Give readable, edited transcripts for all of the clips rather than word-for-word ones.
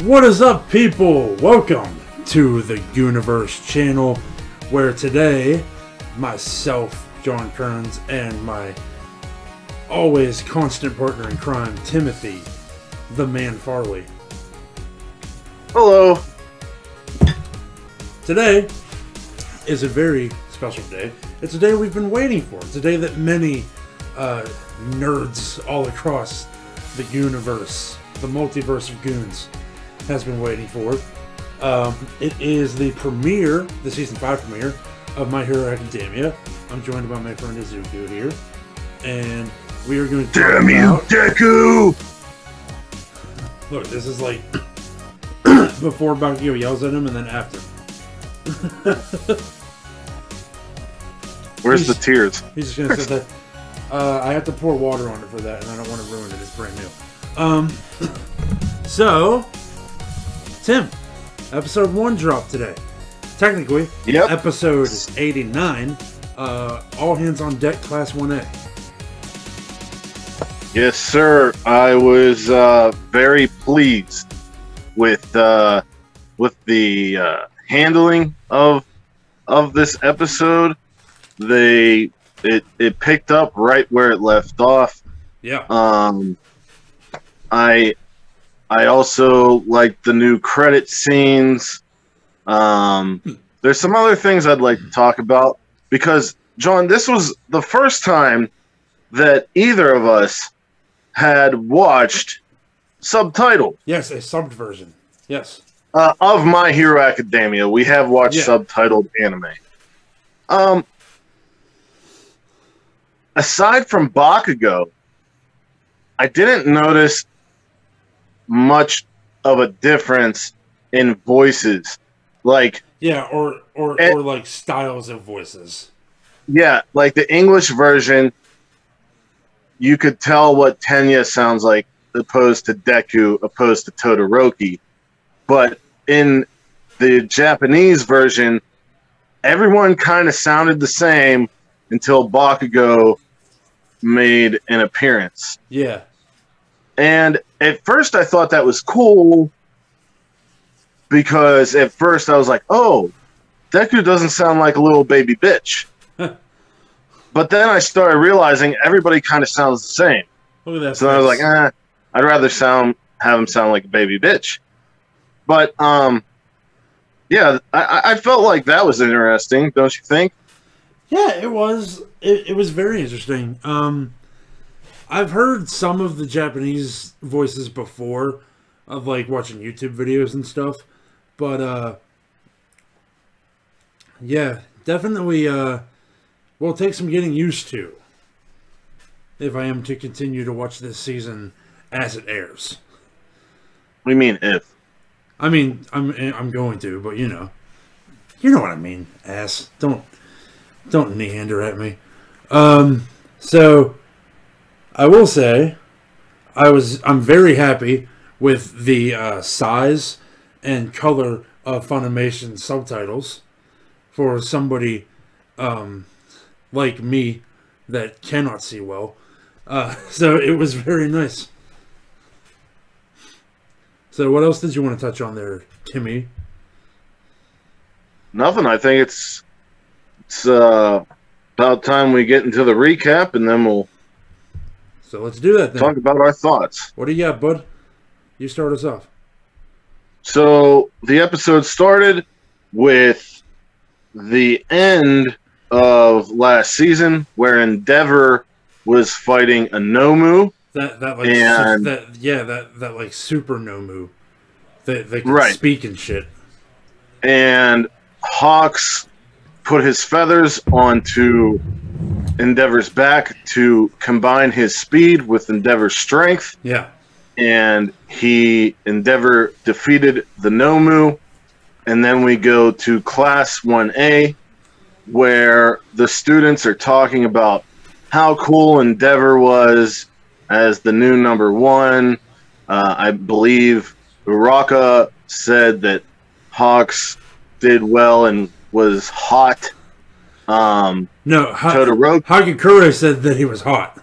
What is up, people? Welcome to the Gooniverse channel, where today, myself, John Kearns, and my always constant partner in crime, Timothy, the Man Farley. Hello. Today is a very special day. It's a day we've been waiting for. It's a day that many nerds all across the universe, the multiverse of goons, has been waiting for. It is the premiere, the season 5 premiere of My Hero Academia. I'm joined by my friend Izuku here, and we are going to talk Damn you, Deku! Look, this is like before Bakugo yells at him, and then after. Where's the tears? He's just gonna say that. I have to pour water on it for that, and I don't want to ruin it. It's brand new. So, Tim, episode 1 dropped today. Technically, yep. Episode 89. All hands on deck, Class 1A. Yes, sir. I was very pleased with the handling of this episode. It picked up right where it left off. Yeah. I also like the new credit scenes. There's some other things I'd like to talk about because, John, this was the first time that either of us had watched subtitled. Yes, a subbed version. Yes. Of My Hero Academia. We have watched subtitled anime. Aside from Bakugo, I didn't notice much of a difference in voices. Like, yeah, or like styles of voices. Yeah, like the English version, you could tell what Tenya sounds like opposed to Deku, opposed to Todoroki. But in the Japanese version, everyone kind of sounded the same until Bakugo made an appearance. Yeah. And at first I thought that was cool because at first I was like, oh, Deku doesn't sound like a little baby bitch. But then I started realizing everybody kind of sounds the same. Look at that. So I was like, I'd rather have him sound like a baby bitch. But yeah, I felt like that was interesting, don't you think? Yeah, it was. It was very interesting. I've heard some of the Japanese voices before, of like watching YouTube videos and stuff, but yeah, definitely will take some getting used to if I am to continue to watch this season as it airs. What do you mean if? I mean, I'm going to, but you know what I mean. Ass, don't meander at me. So I will say, I'm very happy with the size and color of Funimation subtitles for somebody like me that cannot see well. So it was very nice. So what else did you want to touch on there, Timmy? Nothing. I think it's about time we get into the recap, and then we'll. So let's do that then. Talk about our thoughts. What do you got, bud? You start us off. So the episode started with the end of last season, where Endeavor was fighting a Nomu. That like super Nomu. They can speak and shit. And Hawks put his feathers onto Endeavor's back to combine his speed with Endeavor's strength. Yeah. And Endeavor defeated the Nomu. And then we go to Class 1A, where the students are talking about how cool Endeavor was as the new number 1. I believe Uraka said that Hawks did well and was hot. No, Todoroki. Hagakure said that he was hot.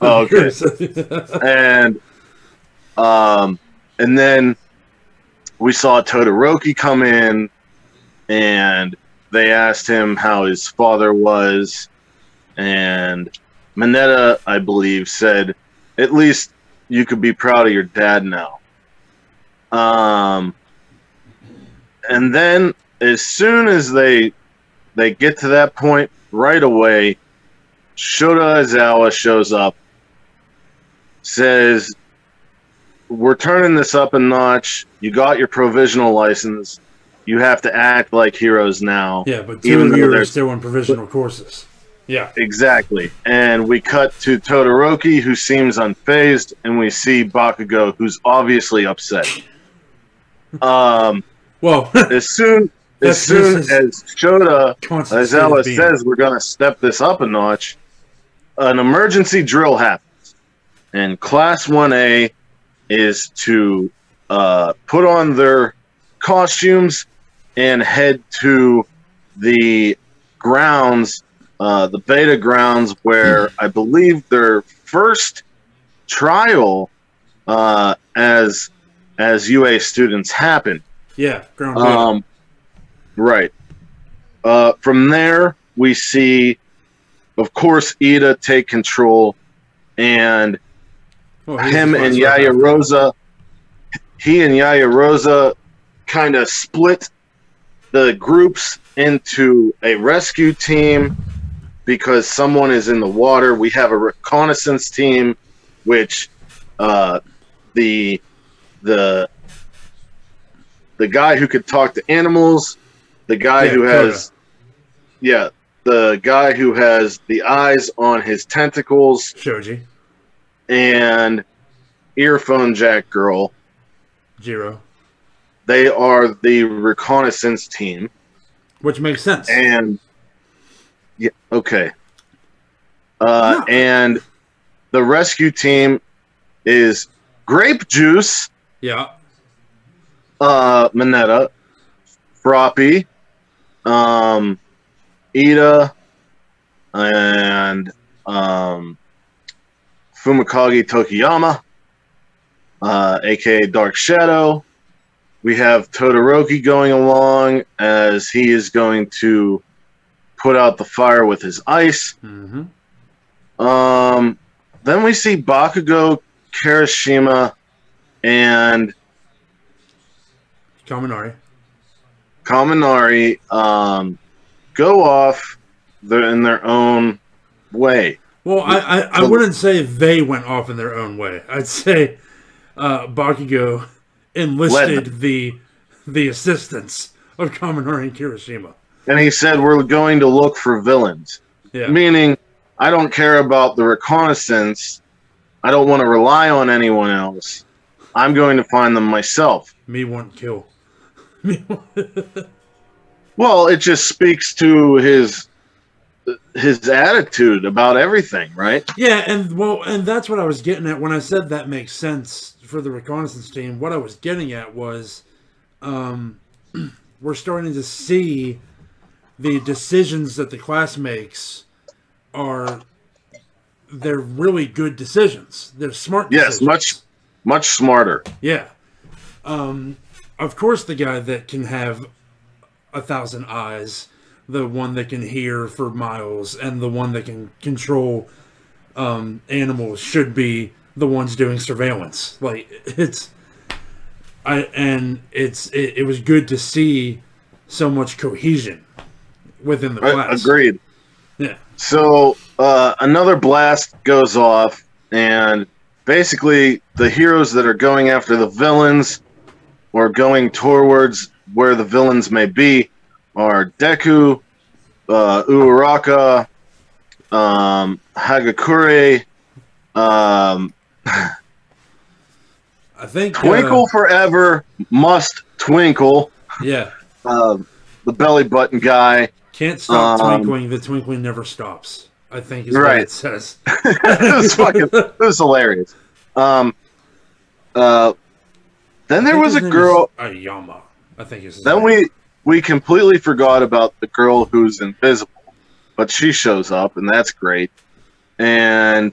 Oh, okay. And then we saw Todoroki come in, and they asked him how his father was, and Mineta, I believe, said, "At least you could be proud of your dad now." And then as soon as they get to that point, right away, Shota Aizawa shows up, says, "We're turning this up a notch. You got your provisional license. You have to act like heroes now." Yeah, but two of you are still in provisional courses. Yeah. Exactly. And we cut to Todoroki, who seems unfazed, and we see Bakugo, who's obviously upset. Well, as soon as Shota Aizawa says we're going to step this up a notch, an emergency drill happens. And Class 1A is to put on their costumes and head to the grounds, the beta grounds, where I believe their first trial as UA students happened. Yeah, ground beta. Right. From there, we see, of course, Ida take control, and him and Yayarosa, he and Yayarosa kind of split the groups into a rescue team because someone is in the water. We have a reconnaissance team, which the guy who could talk to animals, the guy who has, the guy who has the eyes on his tentacles, Shoji, and earphone jack girl, Jiro. They are the reconnaissance team, which makes sense. And yeah, okay. And the rescue team is Grape Juice. Yeah. Mineta, Froppy, Ida, and Fumikage Tokiyama, aka Dark Shadow. We have Todoroki going along as he is going to put out the fire with his ice. Mm-hmm. Then we see Bakugo, Kirishima, and Kaminari go off in their own way. Well, I wouldn't say they went off in their own way. I'd say Bakugo enlisted the assistance of Kaminari and Kirishima. And he said, we're going to look for villains. Yeah. Meaning, I don't care about the reconnaissance. I don't want to rely on anyone else. I'm going to find them myself. Me want kill. Well, it just speaks to his attitude about everything, right? Yeah, and that's what I was getting at when I said that makes sense for the reconnaissance team. What I was getting at was we're starting to see the decisions that the class makes they're really good decisions. They're smart decisions. Yes, much smarter. Yeah. Of course, the guy that can have 1,000 eyes, the one that can hear for miles, and the one that can control animals should be the ones doing surveillance. Like it was good to see so much cohesion within the class. Agreed. Yeah. So another blast goes off, and basically the heroes that are going after the villains or going towards where the villains may be are Deku, Uraraka, Hagakure, I think Twinkle Forever Must Twinkle. Yeah. The belly button guy. Can't stop twinkling. The twinkling never stops, I think is right. what it says. It was hilarious. Then there was a girl. Ayama, I think is his then name. we completely forgot about the girl who's invisible, but she shows up, and that's great. And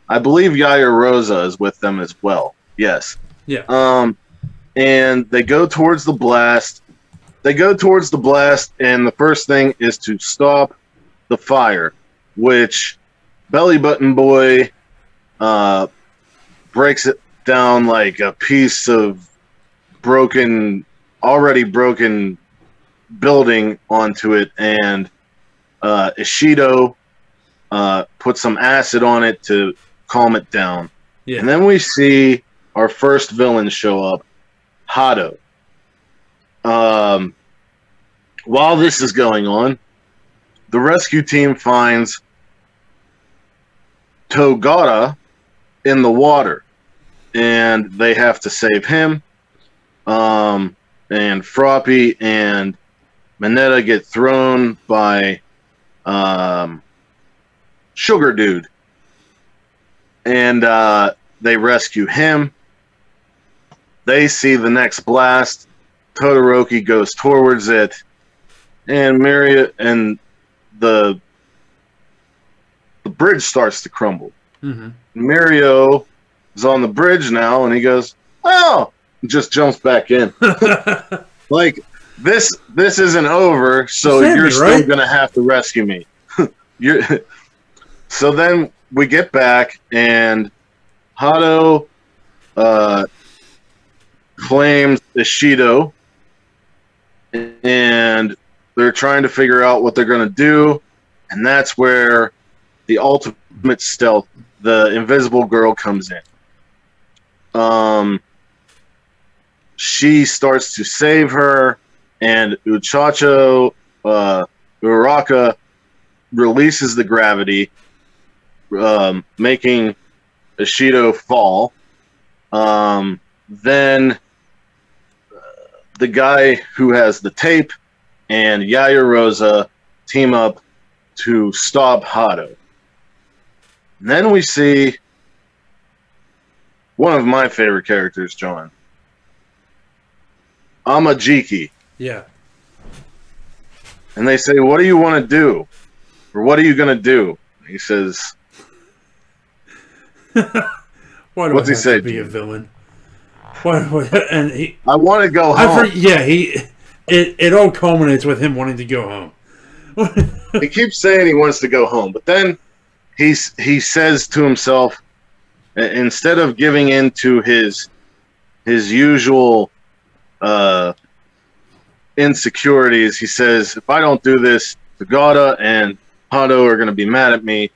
I believe Yayarosa is with them as well. Yes. Yeah. and they go towards the blast. They go towards the blast, and the first thing is to stop the fire, which Belly Button Boy breaks it down like a piece of already broken building onto it, and Ishido puts some acid on it to calm it down. Yeah. And then we see our first villain show up, Hado. While this is going on, the rescue team finds Togata in the water, and they have to save him. And Froppy and Mineta get thrown by Sugar Dude, and they rescue him. They see the next blast. Todoroki goes towards it, and the bridge starts to crumble. Mm-hmm. Mario is on the bridge now, and he goes, "Oh!" and just jumps back in. Like, this isn't over, so you're still gonna have to rescue me. So then we get back, and Hado claims Ishido, and they're trying to figure out what they're going to do, and that's where the ultimate stealth, the Invisible Girl, comes in. She starts to save her, and Uraka releases the gravity, making Ishido fall. Then the guy who has the tape and Yayarosa team up to stop Hado. And then we see one of my favorite characters, John. Amajiki. Yeah. And they say, "What do you want to do? Or what are you going to do?" He says, what's he say? To be a villain. And I want to go home. It all culminates with him wanting to go home. He keeps saying he wants to go home, but then he says to himself, instead of giving in to his usual insecurities, he says, "If I don't do this, Togata and Hado are going to be mad at me,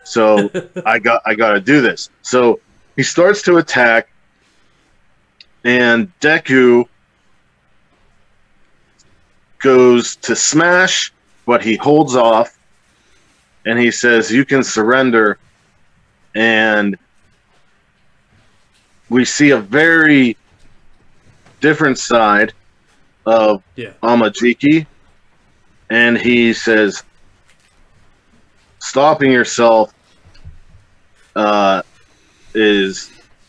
so I got to do this." So he starts to attack, and Deku goes to smash, but he holds off, and he says, "You can surrender." And we see a very different side of Amajiki, and he says, "Stopping yourself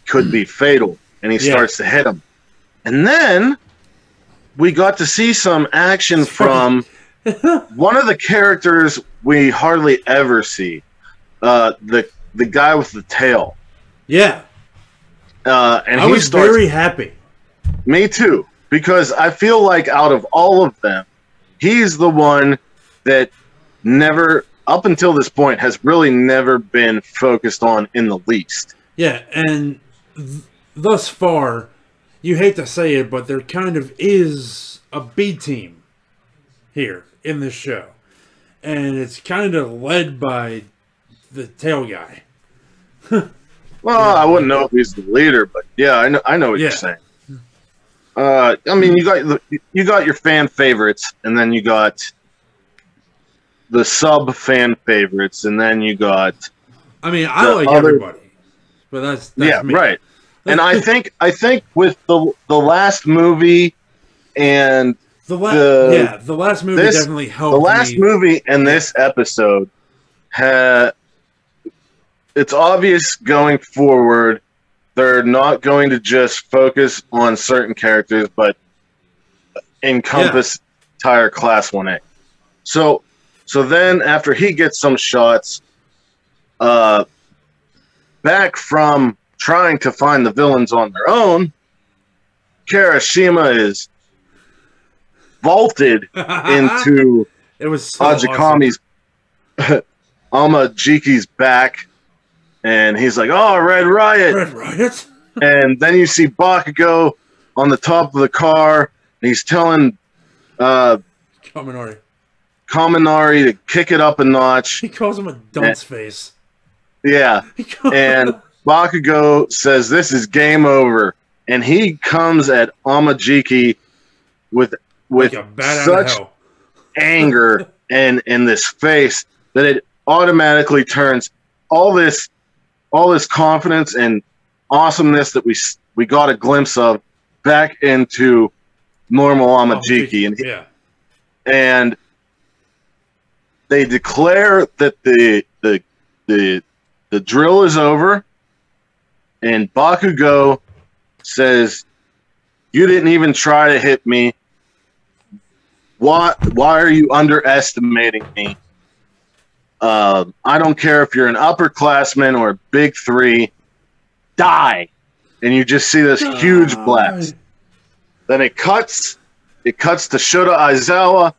could be fatal," and he starts to hit him. And then we got to see some action from one of the characters we hardly ever see, the guy with the tail. Yeah. And I was very happy. Me too, because I feel like out of all of them, he's the one that never, up until this point, has really never been focused on in the least. Yeah, and thus far, you hate to say it, but there kind of is a B team here in this show. And it's kind of led by the tail guy. Well, I wouldn't know if he's the leader, but yeah, I know what you're saying. I mean, you got your fan favorites, and then you got the sub fan favorites, and then you got. I mean, I like everybody, but that's yeah, me. Right. And I think with the last movie and the last movie definitely helped. The last movie and this episode it's obvious going forward they're not going to just focus on certain characters, but encompass entire Class 1A. So then after he gets some shots, back from trying to find the villains on their own, Kirishima is vaulted into it was so Ajikami's Amajiki's back, and he's like, "Oh, Red Riot!" Red Riot. And then you see Bakugo on the top of the car, and he's telling Kaminari to kick it up a notch. He calls him a dunce face. Yeah, and Bakugo says this is game over, and he comes at Amajiki with like a bat such out of hell. anger and in this face that it automatically turns all this confidence and awesomeness that we got a glimpse of back into normal Amajiki. And they declare that the drill is over, and Bakugo says, "You didn't even try to hit me. Why are you underestimating me? I don't care if you're an upperclassman or a big three. Die!" And you just see this huge blast. Then it cuts to Shota Aizawa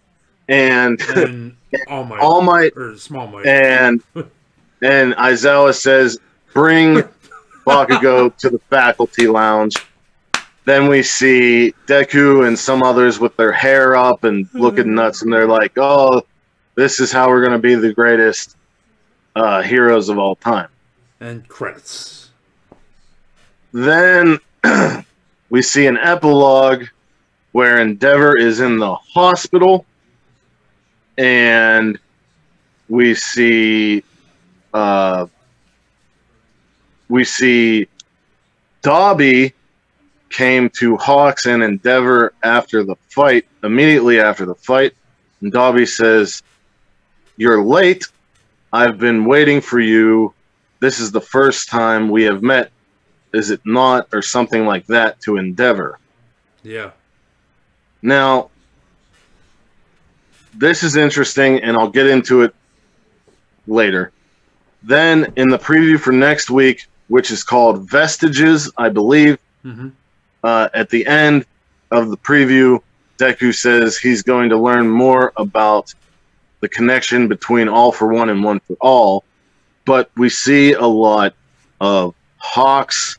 and All Might or Small Might. And Aizawa says, "Bring Bakugo to the faculty lounge." Then we see Deku and some others with their hair up and looking nuts, and they're like, "Oh, this is how we're going to be the greatest heroes of all time." And credits. Then we see an epilogue where Endeavor is in the hospital, and we see Dabi came to Hawks and Endeavor immediately after the fight, and Dabi says, "You're late. I've been waiting for you. This is the first time we have met, is it not?" or something like that to Endeavor. Yeah. Now, this is interesting, and I'll get into it later. Then, in the preview for next week, which is called Vestiges, I believe, at the end of the preview, Deku says he's going to learn more about the connection between All for One and One for All. But we see a lot of Hawks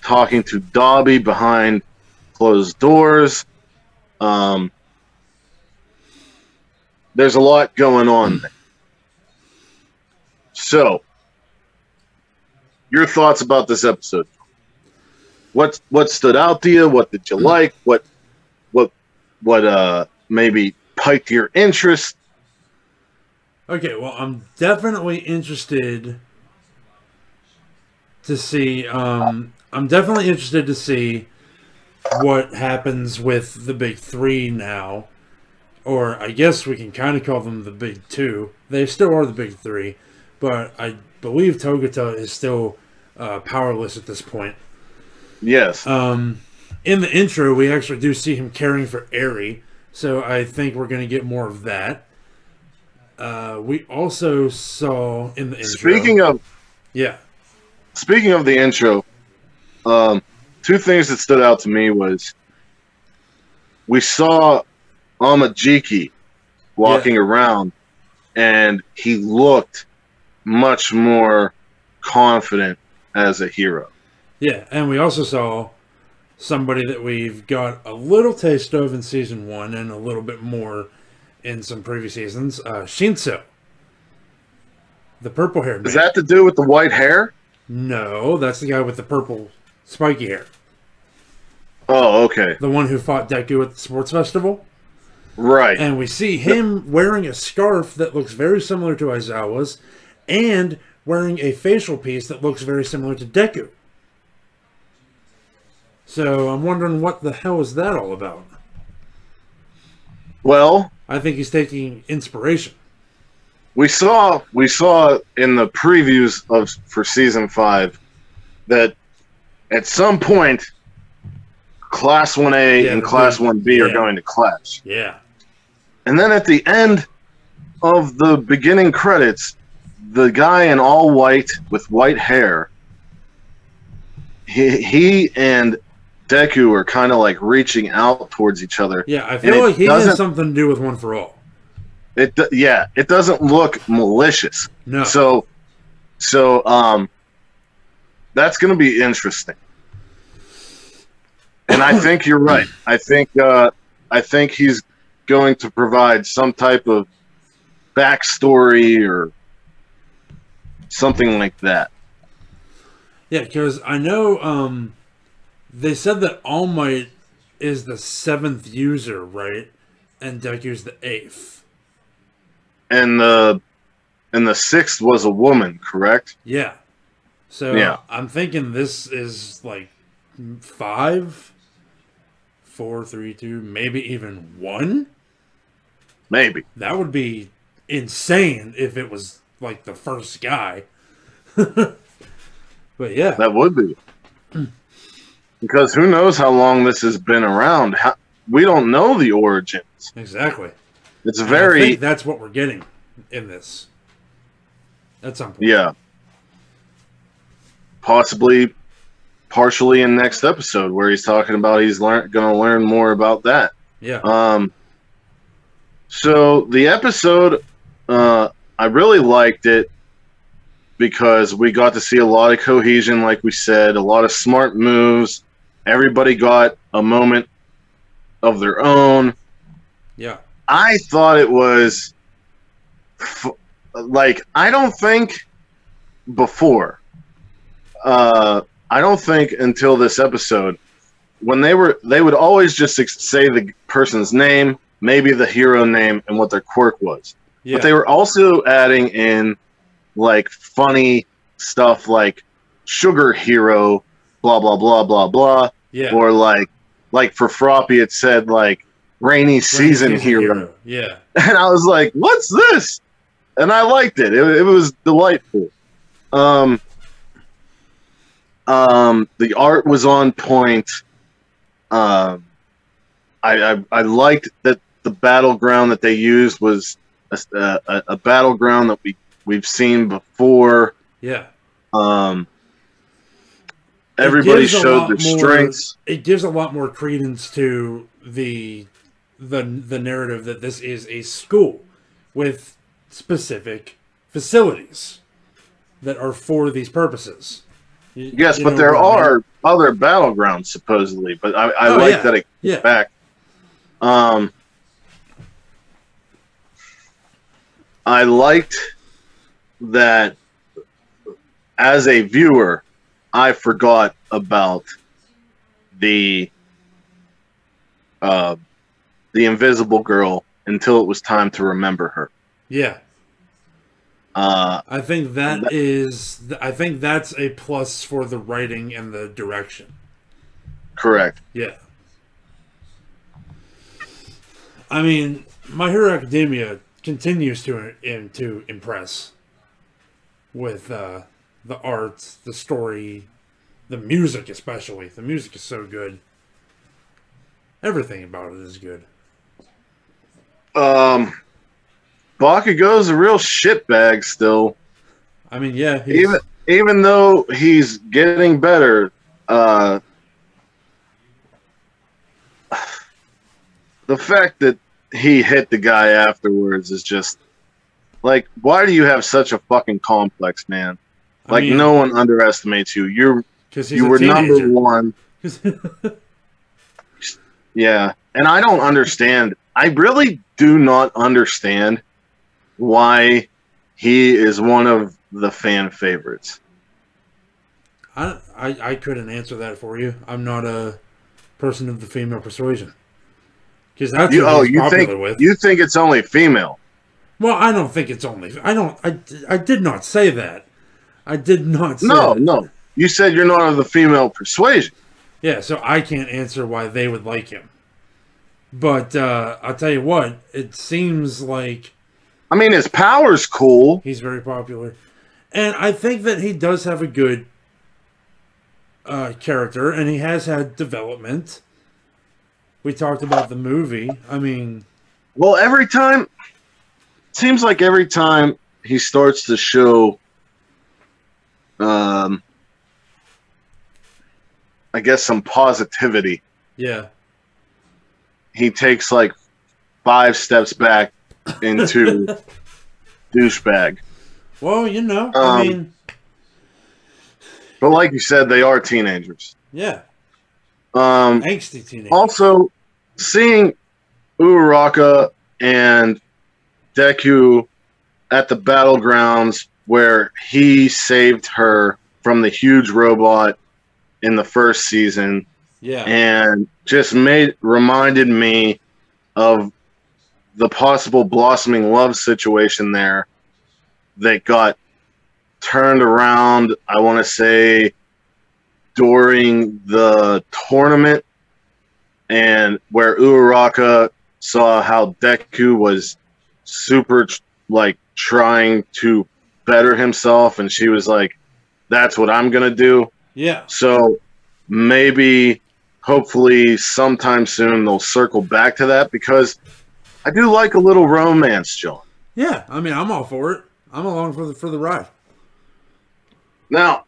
talking to Dabi behind closed doors. There's a lot going on there. So, your thoughts about this episode? What stood out to you? What did you like? What maybe piqued your interest? Okay, well, I'm definitely interested to see. I'm definitely interested to see what happens with the big three now, or I guess we can kind of call them the big two. They still are the big three, but I believe Togata is still powerless at this point. Yes. In the intro, we actually do see him caring for Eri, so I think we're going to get more of that. We also saw in the intro. Speaking of the intro, two things that stood out to me was we saw Amajiki walking around, and he looked much more confident as a hero. Yeah, and we also saw somebody that we've got a little taste of in Season 1 and a little bit more in some previous seasons. Shinso. The purple-haired man. Is that to do with the white hair? No, that's the guy with the purple spiky hair. Oh, okay. The one who fought Deku at the sports festival? Right. And we see him wearing a scarf that looks very similar to Aizawa's and wearing a facial piece that looks very similar to Deku. So I'm wondering what the hell is that all about? Well, I think he's taking inspiration. We saw in the previews for Season 5 that at some point Class 1A and Class 1B are going to clash. Yeah. And then at the end of the beginning credits, the guy in all white with white hair, he and Deku are kind of like reaching out towards each other. Yeah, I feel like he has something to do with One for All. It doesn't look malicious. No. So that's going to be interesting. And I think you're right. I think he's going to provide some type of backstory or something like that. Yeah, because I know they said that All Might is the 7th user, right? And Deku's the 8th. And the 6th was a woman, correct? Yeah. So yeah. I'm thinking this is like 5, 4, 3, 2, maybe even 1. Maybe. That would be insane if it was like the first guy. But yeah. That would be. Because who knows how long this has been around. We don't know the origins. Exactly. It's very... I think that's what we're getting in this. At some point. Yeah. Possibly, partially in next episode where he's talking about he's going to learn more about that. Yeah. So the episode, I really liked it because we got to see a lot of cohesion, like we said, a lot of smart moves. Everybody got a moment of their own. Yeah. I thought it was like, I don't think before, I don't think until this episode, when they would always just say the person's name, maybe the hero name, and what their quirk was. Yeah. But they were also adding in like funny stuff like Sugar Hero, blah blah blah blah blah. Yeah. Or like for Froppy it said like Rainy Season Hero. Yeah. And I was like, what's this? And I liked it. It was delightful. The art was on point. I liked that the battleground that they used was a battleground that we've seen before. Yeah. Everybody showed their strengths. It gives a lot more credence to the narrative that this is a school with specific facilities that are for these purposes. Yes, but there are other battlegrounds supposedly. But I like that it came back. I liked that as a viewer, I forgot about the Invisible Girl until it was time to remember her. Yeah. I think I think that's a plus for the writing and the direction. Correct. Yeah. I mean, My Hero Academia continues to impress with the art, the story, the music especially. The music is so good. Everything about it is good. Bakugo's a real shitbag still. I mean, yeah. Even though he's getting better, the fact that he hit the guy afterwards is just like, why do you have such a fucking complex, man? Like, I mean, no one underestimates you. You were number one. Yeah, and I don't understand. I really do not understand why he is one of the fan favorites. I couldn't answer that for you. I'm not a person of the female persuasion. Because that's what he's popular with. You think it's only female? Well, I don't think it's only. I did not say that. I did not say that. No. You said you're not of the female persuasion. Yeah, so I can't answer why they would like him. But I'll tell you what, it seems like... I mean, his power's cool. He's very popular. And I think that he does have a good character, and he has had development. We talked about the movie. I mean... Well, every time... It seems like every time he starts to show... I guess, some positivity, Yeah. he takes like 5 steps back into douchebag. Well, you know, I mean, But like you said, they are teenagers. yeah, Um, angsty teenager. also, seeing Uraraka and Deku at the battlegrounds where he saved her from the huge robot in the first season, Yeah. and just reminded me of the possible blossoming love situation there that got turned around, I want to say, during the tournament, and where Uraraka saw how Deku was super, like, trying to better himself, and she was like, that's what I'm going to do. Yeah. So maybe, hopefully, sometime soon they'll circle back to that, because I do like a little romance, John. Yeah. I mean, I'm all for it. I'm along for the ride. Now,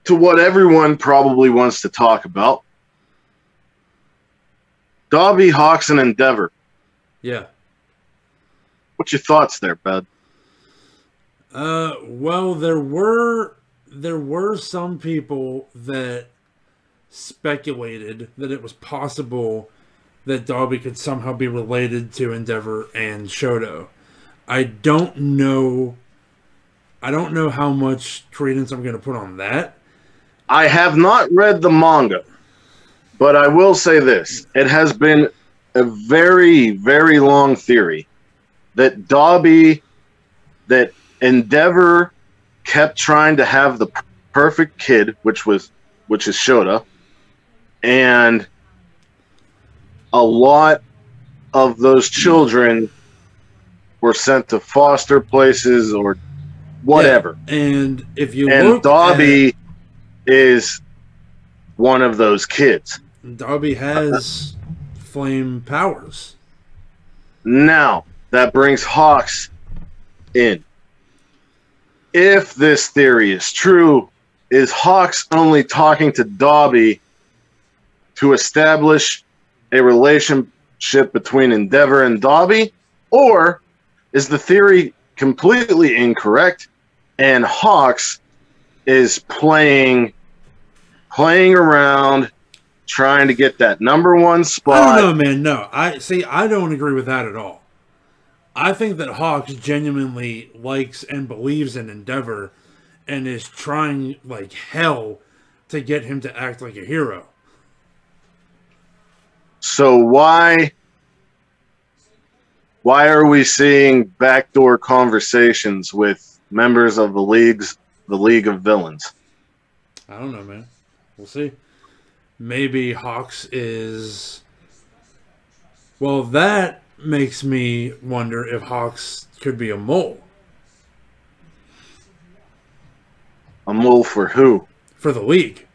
to what everyone probably wants to talk about, Dobby, Hawks, and Endeavor. Yeah. What's your thoughts there, bud? Well, there were some people that speculated that it was possible that Dobby could somehow be related to Endeavor and Shoto. I don't know how much credence I'm going to put on that. I have not read the manga, but I will say this. It has been a very, very long theory that that Endeavor kept trying to have the perfect kid, which is Shota, and a lot of those children were sent to foster places or whatever. Yeah. And if you and look Dobby is one of those kids. Dobby has flame powers. Now, that brings Hawks in. If this theory is true, is Hawks only talking to Dobby to establish a relationship between Endeavor and Dobby? Or is the theory completely incorrect and Hawks is playing around, trying to get that #1 spot? I don't know, man. No. I don't agree with that at all. I think that Hawks genuinely likes and believes in Endeavor and is trying like hell to get him to act like a hero. So why are we seeing backdoor conversations with members of the League of Villains? I don't know, man. We'll see. Maybe Hawks is... Well, that makes me wonder if Hawks could be a mole. A mole for who? For the League.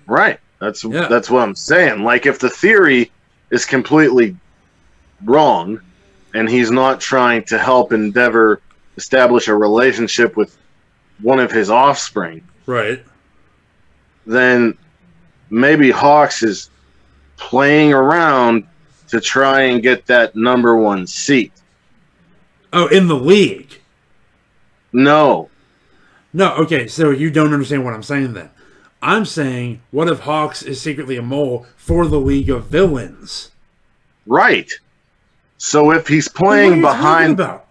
Right. That's what I'm saying. Like, if the theory is completely wrong and he's not trying to help Endeavor establish a relationship with one of his offspring, right, then maybe Hawks is playing around to try and get that #1 seat. Oh, in the League? No. No, okay, so you don't understand what I'm saying then. I'm saying, what if Hawks is secretly a mole for the League of Villains? Right. So if he's playing behind the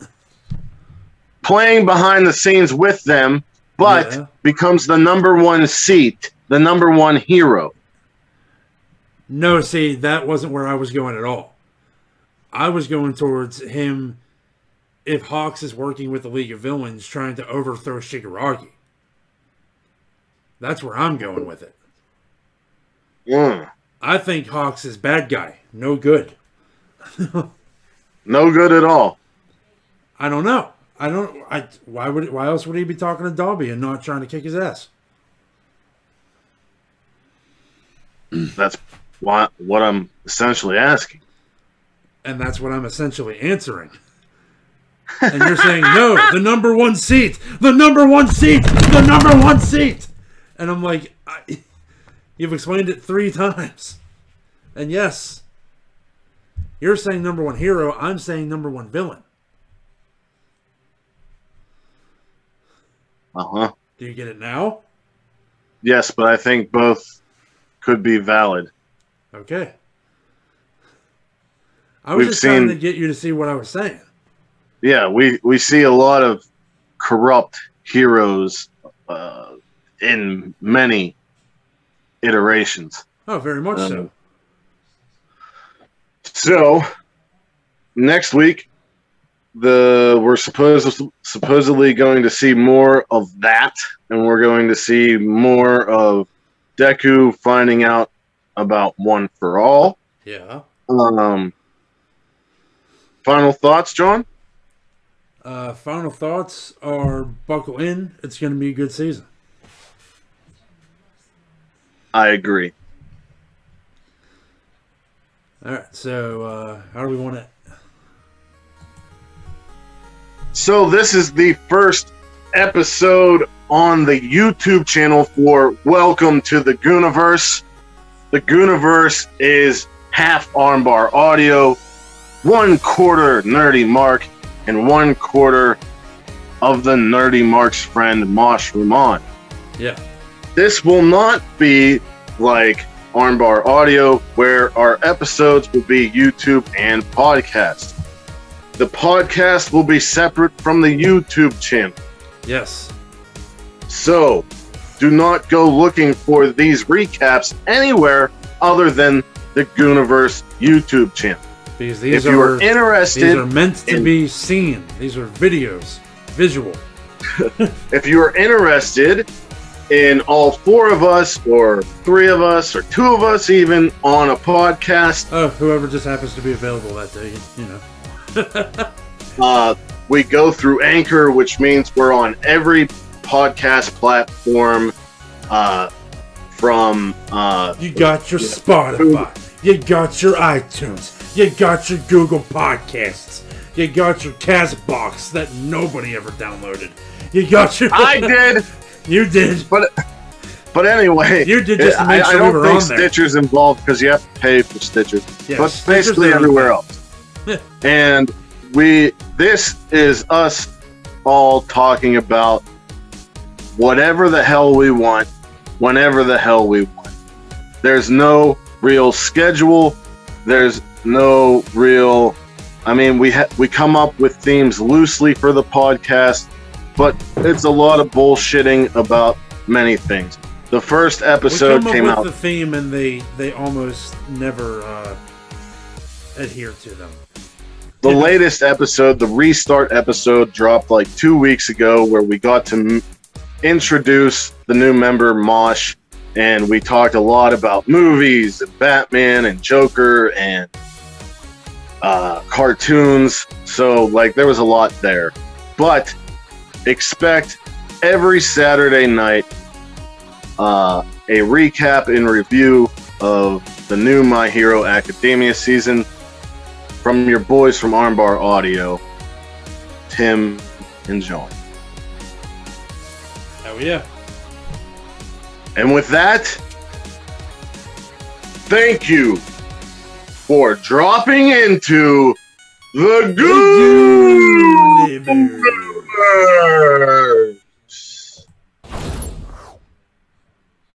scenes with them, but becomes the #1 seat, the #1 hero. No, see, that wasn't where I was going at all. I was going towards him, if Hawks is working with the League of Villains, trying to overthrow Shigaraki. That's where I'm going with it. Mm. I think Hawks is bad guy. No good. No good at all. I don't know. Why else would he be talking to Dobby and not trying to kick his ass? That's what I'm essentially asking. And that's what I'm essentially answering. And you're saying, no, the #1 seat! The #1 seat! The #1 seat! And I'm like, You've explained it 3 times. And yes, you're saying number 1 hero. I'm saying number 1 villain. Uh-huh. Do you get it now? Yes, but I think both could be valid. Okay. I was just trying to get you to see what I was saying. Yeah, we see a lot of corrupt heroes in many iterations. Oh, very much so. So, next week, we're supposedly going to see more of that, and we're going to see more of Deku finding out about One for All. Yeah. Final thoughts, John? Final thoughts are buckle in. It's going to be a good season. I agree. All right, so how do we want it? So this is the first episode on the YouTube channel for Welcome to the Gooniverse. The Gooniverse is half Armbar Audio, 1/4 Nerdy Mark, and 1/4 of the Nerdy Mark's friend Mosh Rahman. Yeah. This will not be like Armbar Audio, where our episodes will be YouTube and podcast. The podcast will be separate from the YouTube channel. Yes. So, do not go looking for these recaps anywhere other than the Gooniverse YouTube channel. Because these if you are interested, these are meant to be seen. These are videos, visual. If you are interested in all 4 of us, or 3 of us, or 2 of us even on a podcast, whoever just happens to be available that day, you know. we go through Anchor, which means we're on every podcast platform. You got your Spotify, you got your iTunes, you got your Google Podcasts, you got your Castbox that nobody ever downloaded. You got your. I did. You did. But anyway, you did just to make sure I we were don't on think there. Stitcher's involved because you have to pay for Stitcher. Yeah, but Stitcher's basically everywhere else. And this is us all talking about whatever the hell we want, whenever the hell we want. There's no real schedule. There's no real. I mean, we come up with themes loosely for the podcast, but it's a lot of bullshitting about many things. The first episode came out. The theme, and they almost never adhere to them. The latest episode, the restart episode, dropped like 2 weeks ago, where we got to introduce the new member Mosh, and we talked a lot about movies and Batman and Joker and cartoons. So like there was a lot there, but expect every Saturday night a recap and review of the new My Hero Academia season from your boys from Armbar Audio, Tim and John. Oh yeah. And with that, thank you for dropping into the Gooniverse.